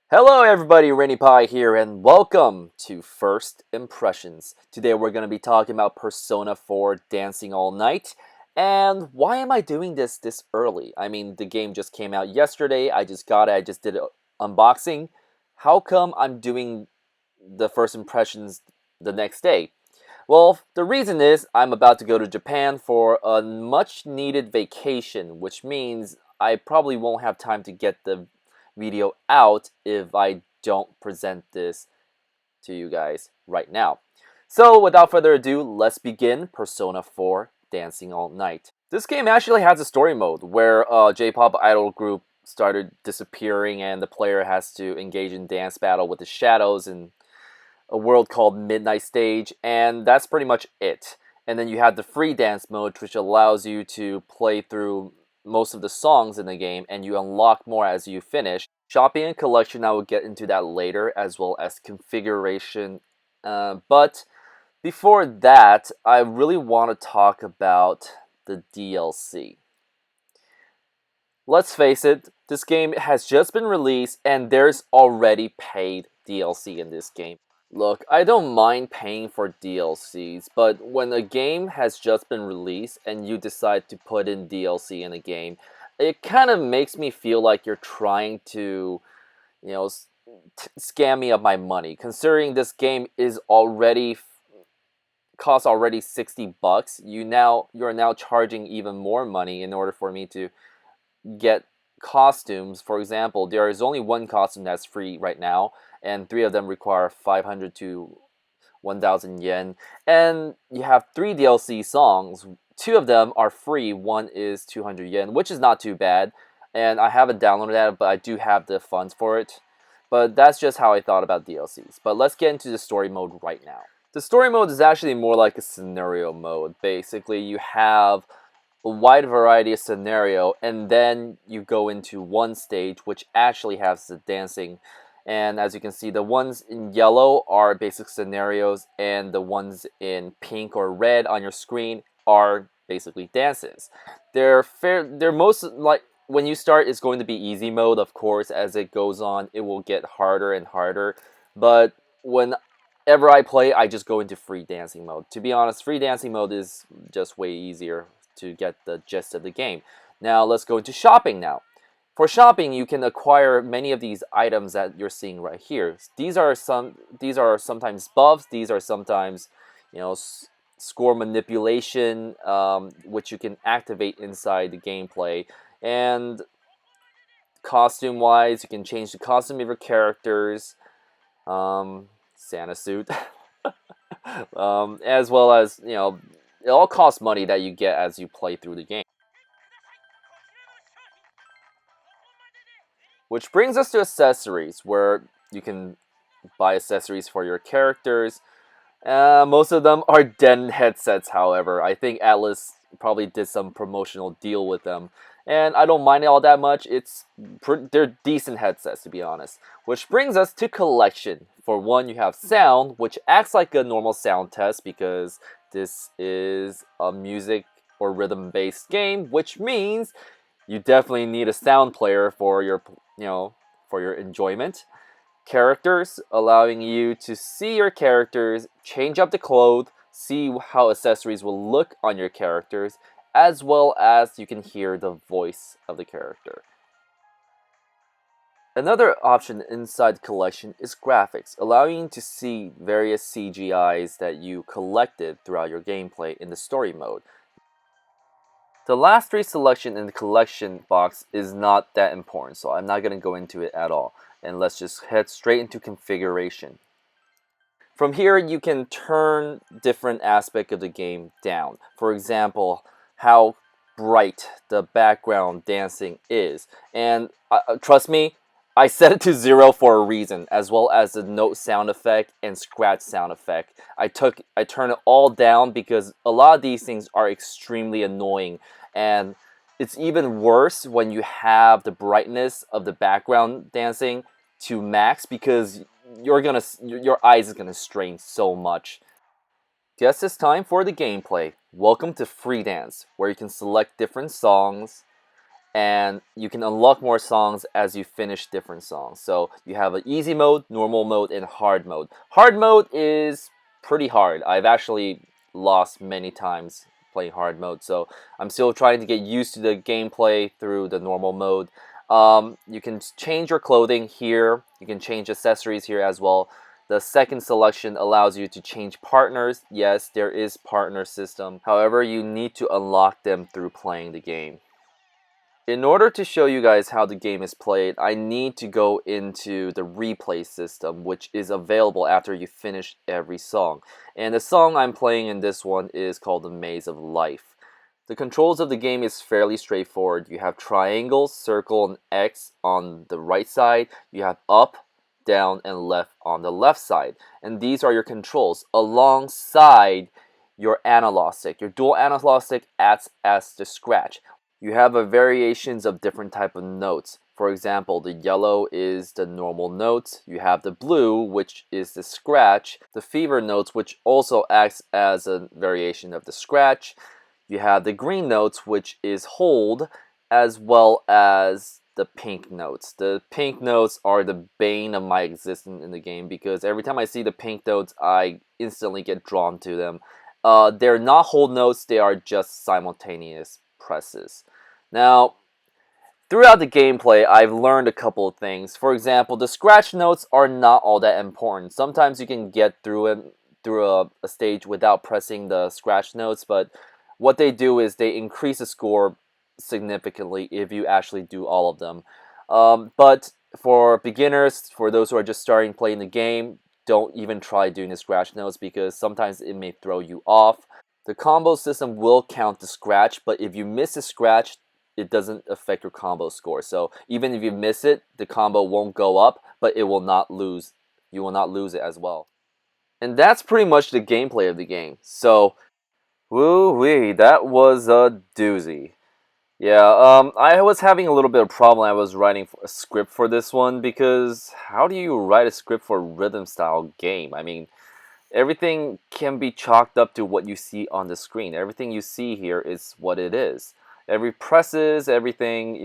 Hello everybody, Rainy Pie here, and welcome to First Impressions. Today we're going to be talking about Persona 4 Dancing All Night. And why am I doing this early? I mean, the game just came out yesterday, I just got it, I just did an unboxing. How come I'm doing the First Impressions the next day? Well, the reason is I'm about to go to Japan for a much needed vacation, which means I probably won't have time to get the video out if I don't present this to you guys right now. So, without further ado, let's begin Persona 4 Dancing All Night. This game actually has a story mode where a J-pop idol group started disappearing and the player has to engage in dance battle with the shadows and a world called Midnight Stage, and that's pretty much it. And then you have the free dance mode, which allows you to play through most of the songs in the game, and you unlock more as you finish. Shopping and collection, I will get into that later, as well as configuration. But before that, I really want to talk about the DLC. Let's face it, this game has just been released, and there's already paid DLC in this game. Look, I don't mind paying for DLCs, but when a game has just been released and you decide to put in DLC in a game, it kind of makes me feel like you're trying to, you know, scam me of my money. Considering this game is already costs already $60, you're now charging even more money in order for me to get costumes. For example, there is only one costume that's free right now, and three of them require 500 to 1,000 yen. And you have three DLC songs. Two of them are free. One is 200 yen, which is not too bad. And I haven't downloaded that, but I do have the funds for it. But that's just how I thought about DLCs. But let's get into the story mode right now. The story mode is actually more like a scenario mode. Basically, you have a wide variety of scenario, and then you go into one stage which actually has the dancing. And as you can see, the ones in yellow are basic scenarios, and the ones in pink or red on your screen are basically dances. They're most like when you start, it's going to be easy mode. Of course, as it goes on, it will get harder and harder. But whenever I play, I just go into free dancing mode. To be honest, free dancing mode is just way easier to get the gist of the game. Now let's go into shopping now. For shopping, you can acquire many of these items that you're seeing right here. These are sometimes buffs. These are sometimes, you know, score manipulation, which you can activate inside the gameplay. And costume-wise, you can change the costume of your characters. Santa suit, as well as, you know, it all costs money that you get as you play through the game. Which brings us to accessories, where you can buy accessories for your characters. Most of them are Den headsets, however. I think Atlas probably did some promotional deal with them. And I don't mind it all that much. They're decent headsets, to be honest. Which brings us to collection. For one, you have sound, which acts like a normal sound test because this is a music or rhythm-based game, which means you definitely need a sound player for your enjoyment. Characters, allowing you to see your characters, change up the clothes, see how accessories will look on your characters, as well as you can hear the voice of the character. Another option inside the collection is graphics, allowing you to see various CGIs that you collected throughout your gameplay in the story mode. The last three selection in the collection box is not that important, so I'm not going to go into it at all. And let's just head straight into configuration. From here, you can turn different aspects of the game down. For example, how bright the background dancing is. And trust me, I set it to 0 for a reason, as well as the note sound effect and scratch sound effect. I turned it all down because a lot of these things are extremely annoying, and it's even worse when you have the brightness of the background dancing to max because your eyes is gonna strain so much. Guess it's time for the gameplay. Welcome to Free Dance, where you can select different songs and you can unlock more songs as you finish different songs. So you have an easy mode, normal mode, and hard mode. Hard mode is pretty hard. I've actually lost many times playing hard mode, so I'm still trying to get used to the gameplay through the normal mode. You can change your clothing here. You can change accessories here as well. The second selection allows you to change partners. Yes, there is partner system. However, you need to unlock them through playing the game. In order to show you guys how the game is played, I need to go into the replay system, which is available after you finish every song. And the song I'm playing in this one is called The Maze of Life. The controls of the game is fairly straightforward. You have triangle, circle, and X on the right side. You have up, down, and left on the left side. And these are your controls alongside your analog stick. Your dual analog stick acts as the scratch. You have a variations of different type of notes. For example, the yellow is the normal notes. You have the blue, which is the scratch. The fever notes, which also acts as a variation of the scratch. You have the green notes, which is hold, as well as the pink notes. The pink notes are the bane of my existence in the game because every time I see the pink notes, I instantly get drawn to them. They're not hold notes, they are just simultaneous presses. Now, throughout the gameplay, I've learned a couple of things. For example, the scratch notes are not all that important. Sometimes you can get through it through a stage without pressing the scratch notes, but what they do is they increase the score significantly if you actually do all of them. But for beginners, for those who are just starting playing the game, don't even try doing the scratch notes because sometimes it may throw you off. The combo system will count the scratch, but if you miss a scratch, it doesn't affect your combo score. So even if you miss it, the combo won't go up, but it will not lose. You will not lose it as well. And that's pretty much the gameplay of the game. So, woo-wee, that was a doozy. Yeah, I was having a little bit of problem. I was writing a script for this one because how do you write a script for a rhythm style game? I mean, everything can be chalked up to what you see on the screen. Everything you see here is what it is. Every presses, everything,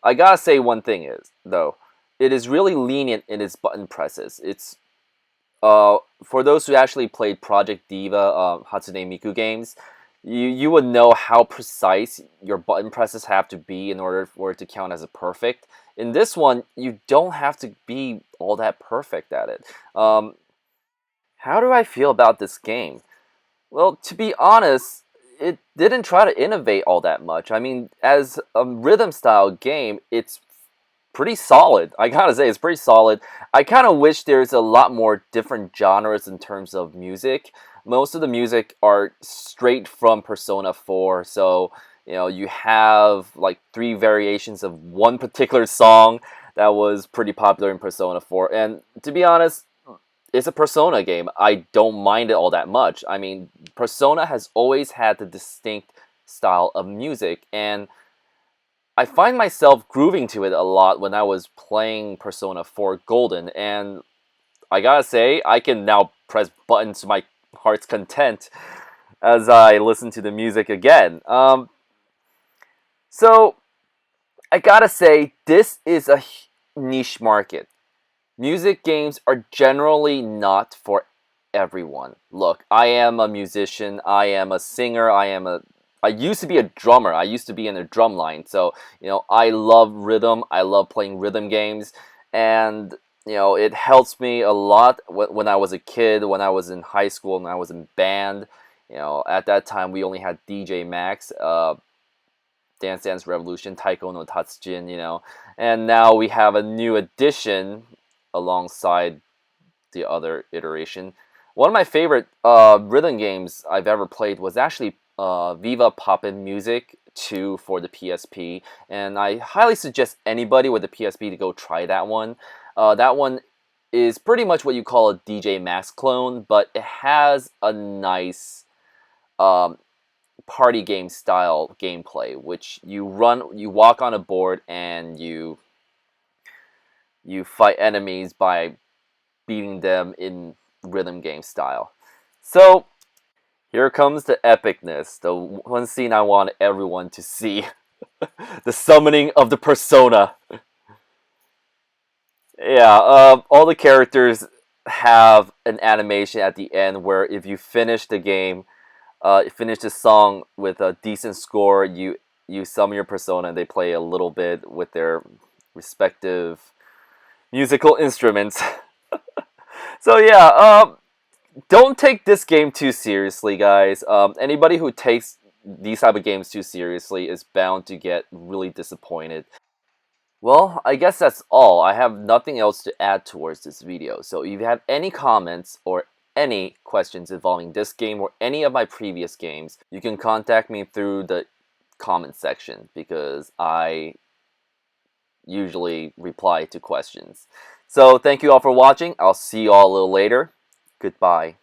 I gotta say one thing is, though, it is really lenient in its button presses. It's for those who actually played Project Diva Hatsune Miku games, you would know how precise your button presses have to be in order for it to count as a perfect. In this one, you don't have to be all that perfect at it. How do I feel about this game? Well, to be honest, it didn't try to innovate all that much. I mean, as a rhythm style game, it's pretty solid. I gotta say, it's pretty solid. I kind of wish there's a lot more different genres in terms of music. Most of the music are straight from Persona 4, so you have like three variations of one particular song that was pretty popular in Persona 4. And to be honest, it's a Persona game. I don't mind it all that much. I mean, Persona has always had the distinct style of music, and I find myself grooving to it a lot when I was playing Persona 4 Golden, and I gotta say, I can now press buttons to my heart's content as I listen to the music again. So, I gotta say, this is a niche market. Music games are generally not for everyone. Look, I am a musician, I am a singer, I used to be a drummer. I used to be in a drum line. So, I love rhythm. I love playing rhythm games. And, it helps me a lot when I was a kid, when I was in high school, when I was in band. At that time, we only had DJ Max, Dance Dance Revolution, Taiko no Tatsujin, And now we have a new addition alongside the other iteration. One of my favorite rhythm games I've ever played was actually Viva Poppin' Music 2 for the PSP, and I highly suggest anybody with a PSP to go try that one. That one is pretty much what you call a DJ Max clone, but it has a nice um, party game style gameplay, which you walk on a board and you fight enemies by beating them in rhythm game style. So here comes the epicness, the one scene I want everyone to see. The summoning of the persona. Yeah, all the characters have an animation at the end where if you finish the game, finish the song with a decent score, you summon your persona and they play a little bit with their respective musical instruments. So yeah, don't take this game too seriously, guys. Anybody who takes these type of games too seriously is bound to get really disappointed. Well, I guess that's all. I have nothing else to add towards this video. So if you have any comments or any questions involving this game or any of my previous games, you can contact me through the comment section because I usually reply to questions. So thank you all for watching. I'll see you all a little later. Goodbye.